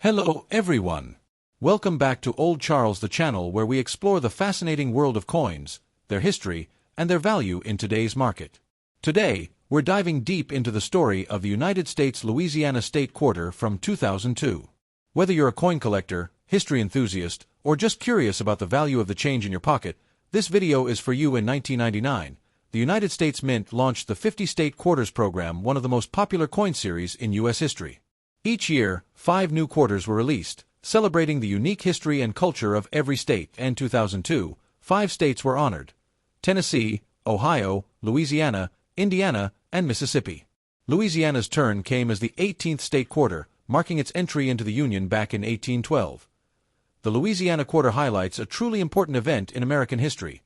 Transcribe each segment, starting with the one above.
Hello everyone! Welcome back to Old Charles, the channel where we explore the fascinating world of coins, their history, and their value in today's market. Today, we're diving deep into the story of the United States Louisiana State Quarter from 2002. Whether you're a coin collector, history enthusiast, or just curious about the value of the change in your pocket, this video is for you. In 1999, the United States Mint launched the 50 State Quarters program, one of the most popular coin series in U.S. history. Each year, 5 new quarters were released, celebrating the unique history and culture of every state, and 2002, 5 states were honored: Tennessee, Ohio, Louisiana, Indiana, and Mississippi. Louisiana's turn came as the 18th state quarter, marking its entry into the Union back in 1812. The Louisiana Quarter highlights a truly important event in American history: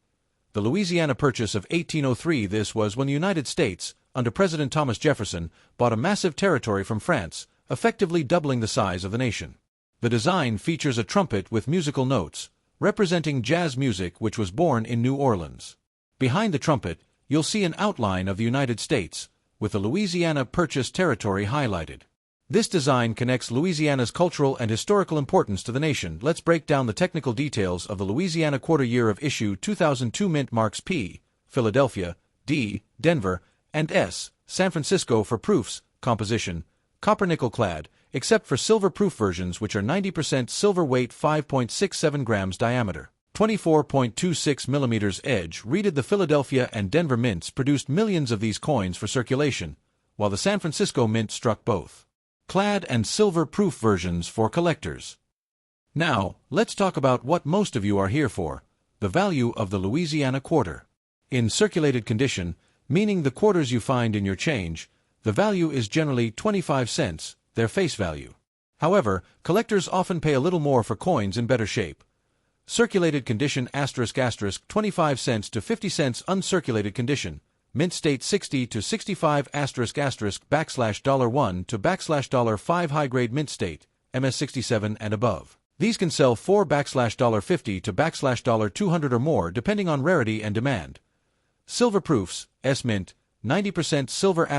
the Louisiana Purchase of 1803. This was when the United States, under President Thomas Jefferson, bought a massive territory from France, effectively doubling the size of the nation. The design features a trumpet with musical notes, representing jazz music, which was born in New Orleans. Behind the trumpet, you'll see an outline of the United States, with the Louisiana Purchase territory highlighted. This design connects Louisiana's cultural and historical importance to the nation. Let's break down the technical details of the Louisiana Quarter. Year of issue: 2002. Mint marks P, Philadelphia; D, Denver; and S, San Francisco. For proofs: composition, copper nickel clad, except for silver proof versions, which are 90% silver. Weight: 5.67 grams. Diameter: 24.26 millimeters. Edge reeded. The Philadelphia and Denver mints produced millions of these coins for circulation, while the San Francisco Mint struck both clad and silver proof versions for collectors. Now, let's talk about what most of you are here for: the value of the Louisiana Quarter. In circulated condition, meaning the quarters you find in your change, the value is generally 25 cents, their face value. However, collectors often pay a little more for coins in better shape. Circulated condition: **, 25 cents to 50 cents. Uncirculated condition: mint state 60 to 65 **, $1 to $5. High grade mint state, MS 67 and above. These can sell for $50 to $200 or more, depending on rarity and demand. Silver proofs: S mint, 90% silver **,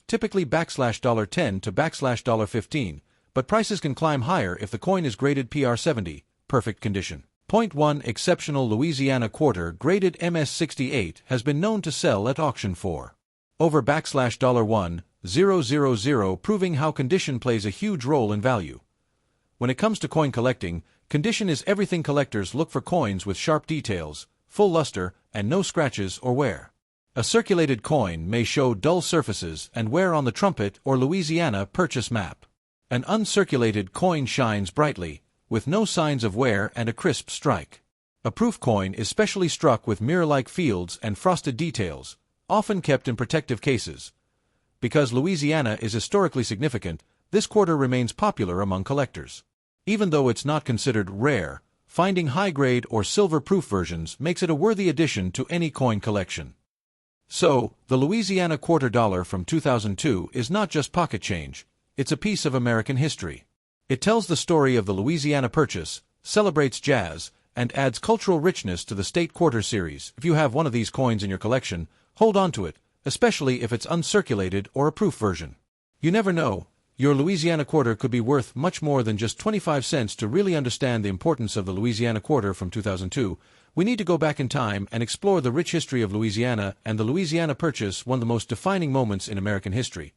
typically $10 to $15, but prices can climb higher if the coin is graded PR 70, perfect condition. Point 1. Exceptional Louisiana Quarter graded MS 68 has been known to sell at auction for over $1,000, proving how condition plays a huge role in value. When it comes to coin collecting, condition is everything. Collectors look for coins with sharp details, full luster, and no scratches or wear. A circulated coin may show dull surfaces and wear on the trumpet or Louisiana Purchase map. An uncirculated coin shines brightly, with no signs of wear and a crisp strike. A proof coin is specially struck with mirror-like fields and frosted details, often kept in protective cases. Because Louisiana is historically significant, this quarter remains popular among collectors. Even though it's not considered rare, finding high-grade or silver-proof versions makes it a worthy addition to any coin collection. So, the Louisiana Quarter dollar from 2002 is not just pocket change, it's a piece of American history. It tells the story of the Louisiana Purchase, celebrates jazz, and adds cultural richness to the State Quarter series. If you have one of these coins in your collection, hold on to it, especially if it's uncirculated or a proof version. You never know, your Louisiana Quarter could be worth much more than just 25 cents. To really understand the importance of the Louisiana Quarter from 2002, we need to go back in time and explore the rich history of Louisiana and the Louisiana Purchase, one of the most defining moments in American history.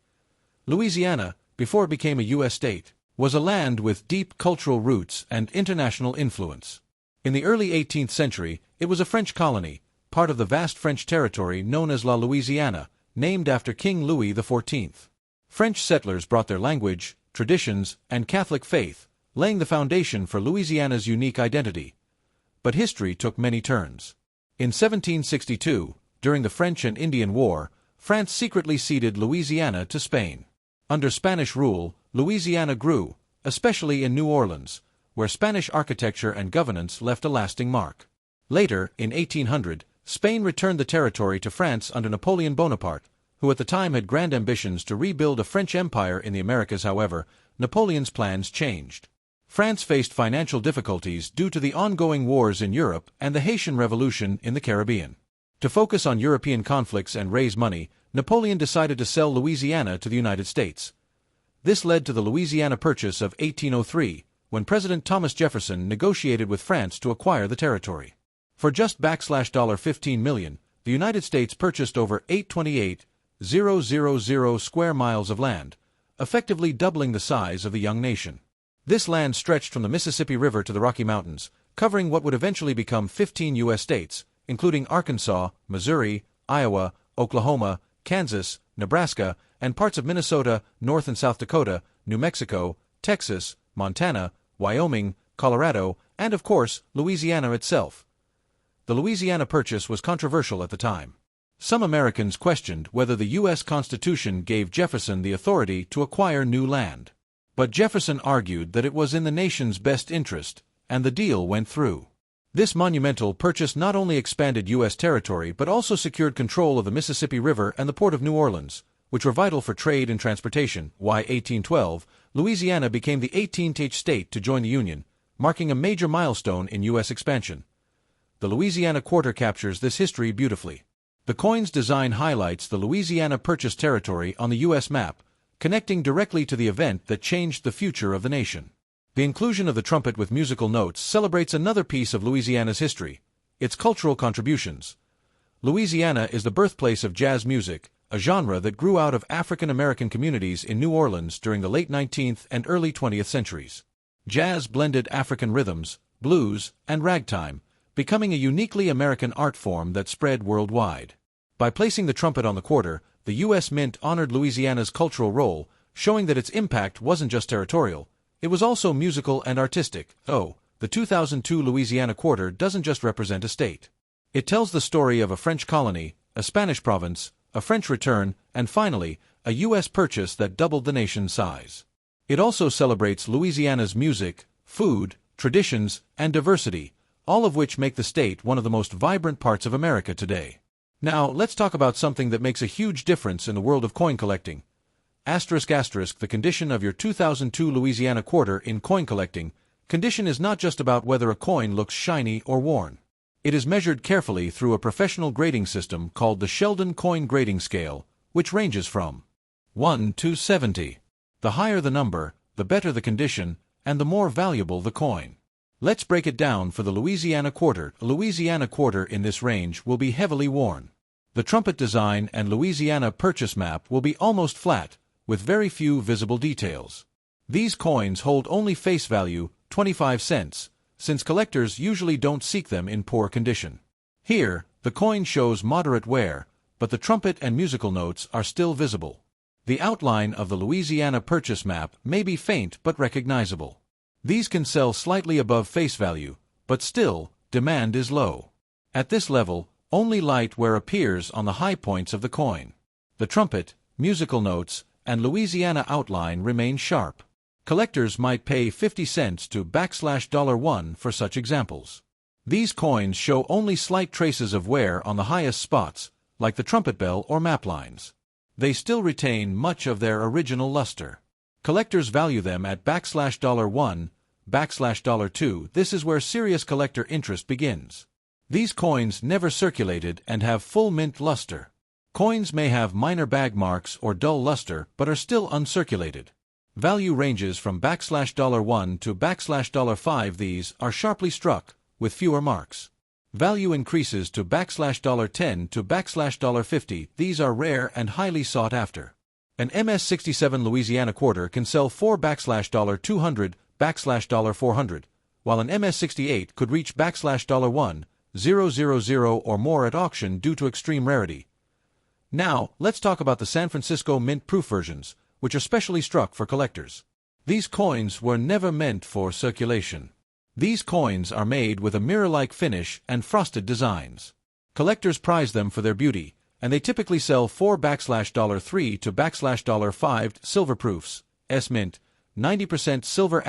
Louisiana, before it became a U.S. state, was a land with deep cultural roots and international influence. In the early 18th century, it was a French colony, part of the vast French territory known as La Louisiana, named after King Louis XIV. French settlers brought their language, traditions, and Catholic faith, laying the foundation for Louisiana's unique identity. But history took many turns. In 1762, during the French and Indian War, France secretly ceded Louisiana to Spain. Under Spanish rule, Louisiana grew, especially in New Orleans, where Spanish architecture and governance left a lasting mark. Later, in 1800, Spain returned the territory to France under Napoleon Bonaparte, who at the time had grand ambitions to rebuild a French empire in the Americas. However, Napoleon's plans changed. France faced financial difficulties due to the ongoing wars in Europe and the Haitian Revolution in the Caribbean. To focus on European conflicts and raise money, Napoleon decided to sell Louisiana to the United States. This led to the Louisiana Purchase of 1803, when President Thomas Jefferson negotiated with France to acquire the territory. For just $15 million, the United States purchased over 828,000 square miles of land, effectively doubling the size of the young nation. This land stretched from the Mississippi River to the Rocky Mountains, covering what would eventually become 15 U.S. states, including Arkansas, Missouri, Iowa, Oklahoma, Kansas, Nebraska, and parts of Minnesota, North and South Dakota, New Mexico, Texas, Montana, Wyoming, Colorado, and of course, Louisiana itself. The Louisiana Purchase was controversial at the time. Some Americans questioned whether the U.S. Constitution gave Jefferson the authority to acquire new land. But Jefferson argued that it was in the nation's best interest, and the deal went through. This monumental purchase not only expanded U.S. territory but also secured control of the Mississippi River and the port of New Orleans, which were vital for trade and transportation. By 1812, Louisiana became the 18th state to join the Union, marking a major milestone in U.S. expansion. The Louisiana Quarter captures this history beautifully. The coin's design highlights the Louisiana Purchase territory on the U.S. map, connecting directly to the event that changed the future of the nation. The inclusion of the trumpet with musical notes celebrates another piece of Louisiana's history, its cultural contributions. Louisiana is the birthplace of jazz music, a genre that grew out of African American communities in New Orleans during the late 19th and early 20th centuries. Jazz blended African rhythms, blues, and ragtime, becoming a uniquely American art form that spread worldwide. By placing the trumpet on the quarter, the U.S. Mint honored Louisiana's cultural role, showing that its impact wasn't just territorial, it was also musical and artistic. The 2002 Louisiana Quarter doesn't just represent a state. It tells the story of a French colony, a Spanish province, a French return, and finally, a U.S. purchase that doubled the nation's size. It also celebrates Louisiana's music, food, traditions, and diversity, all of which make the state one of the most vibrant parts of America today. Now, let's talk about something that makes a huge difference in the world of coin collecting. The condition of your 2002 Louisiana Quarter in coin collecting. Condition is not just about whether a coin looks shiny or worn. It is measured carefully through a professional grading system called the Sheldon Coin Grading Scale, which ranges from 1 to 70. The higher the number, the better the condition, and the more valuable the coin. Let's break it down for the Louisiana Quarter. A Louisiana Quarter in this range will be heavily worn. The trumpet design and Louisiana Purchase map will be almost flat, with very few visible details. These coins hold only face value, 25 cents, since collectors usually don't seek them in poor condition. Here, the coin shows moderate wear, but the trumpet and musical notes are still visible. The outline of the Louisiana Purchase map may be faint but recognizable. These can sell slightly above face value, but still, demand is low. At this level, only light wear appears on the high points of the coin. The trumpet, musical notes, and Louisiana outline remain sharp. Collectors might pay 50 cents to $1 for such examples. These coins show only slight traces of wear on the highest spots, like the trumpet bell or map lines. They still retain much of their original luster. Collectors value them at $1, $2. This is where serious collector interest begins. These coins never circulated and have full mint luster. Coins may have minor bag marks or dull luster but are still uncirculated. Value ranges from $1 to $5. These are sharply struck, with fewer marks. Value increases to $10 to $50. These are rare and highly sought after. An MS-67 Louisiana Quarter can sell for $200, $400, while an MS-68 could reach $1,000 or more at auction due to extreme rarity. Now, let's talk about the San Francisco mint-proof versions, which are specially struck for collectors. These coins were never meant for circulation. These coins are made with a mirror-like finish and frosted designs. Collectors prize them for their beauty, and they typically sell for $3 to $5. Silver proofs, S-mint, 90% silver ***.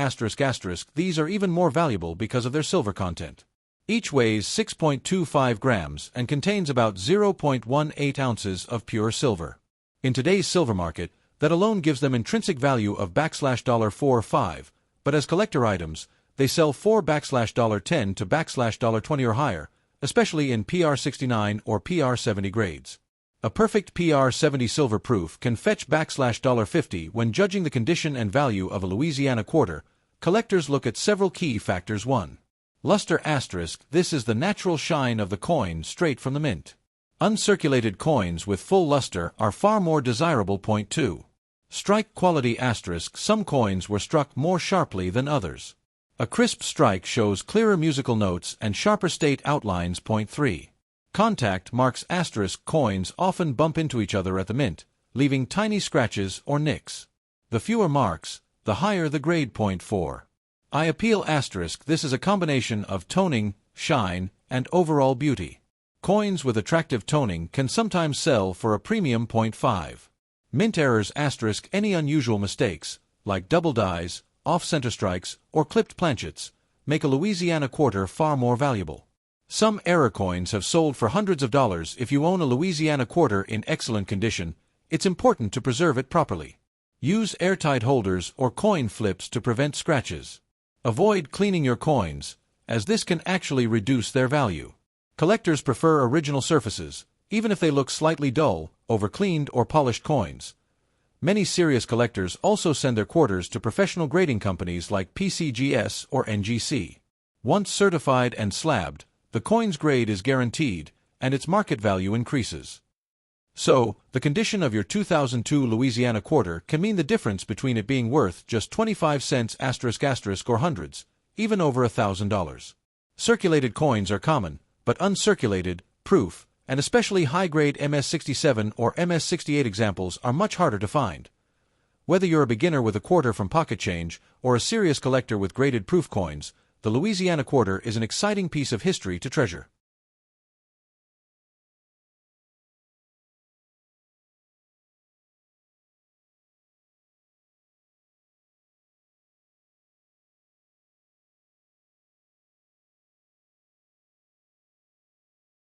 These are even more valuable because of their silver content. Each weighs 6.25 grams and contains about 0.18 ounces of pure silver. In today's silver market, that alone gives them intrinsic value of $4 or $5, but as collector items, they sell for $10 to $20 or higher, especially in PR69 or PR70 grades. A perfect PR70 silver proof can fetch $50 when judging the condition and value of a Louisiana quarter. Collectors look at several key factors. 1. Luster *. This is the natural shine of the coin straight from the mint. Uncirculated coins with full luster are far more desirable. 2. Strike quality *. Some coins were struck more sharply than others. A crisp strike shows clearer musical notes and sharper state outlines. 3. Contact marks * coins often bump into each other at the mint, leaving tiny scratches or nicks. The fewer marks, the higher the grade. 4. Eye appeal *. This is a combination of toning, shine, and overall beauty. Coins with attractive toning can sometimes sell for a premium. 5. Mint errors *. Any unusual mistakes, like double dies, off-center strikes, or clipped planchets, make a Louisiana quarter far more valuable. Some error coins have sold for hundreds of dollars. If you own a Louisiana quarter in excellent condition, it's important to preserve it properly. Use airtight holders or coin flips to prevent scratches. Avoid cleaning your coins, as this can actually reduce their value. Collectors prefer original surfaces, even if they look slightly dull, over-cleaned or polished coins. Many serious collectors also send their quarters to professional grading companies like PCGS or NGC. Once certified and slabbed, the coin's grade is guaranteed, and its market value increases. So, the condition of your 2002 Louisiana quarter can mean the difference between it being worth just 25 cents ** or hundreds, even over $1,000. Circulated coins are common, but uncirculated, proof, and especially high-grade MS-67 or MS-68 examples are much harder to find. Whether you're a beginner with a quarter from pocket change or a serious collector with graded proof coins, the Louisiana quarter is an exciting piece of history to treasure.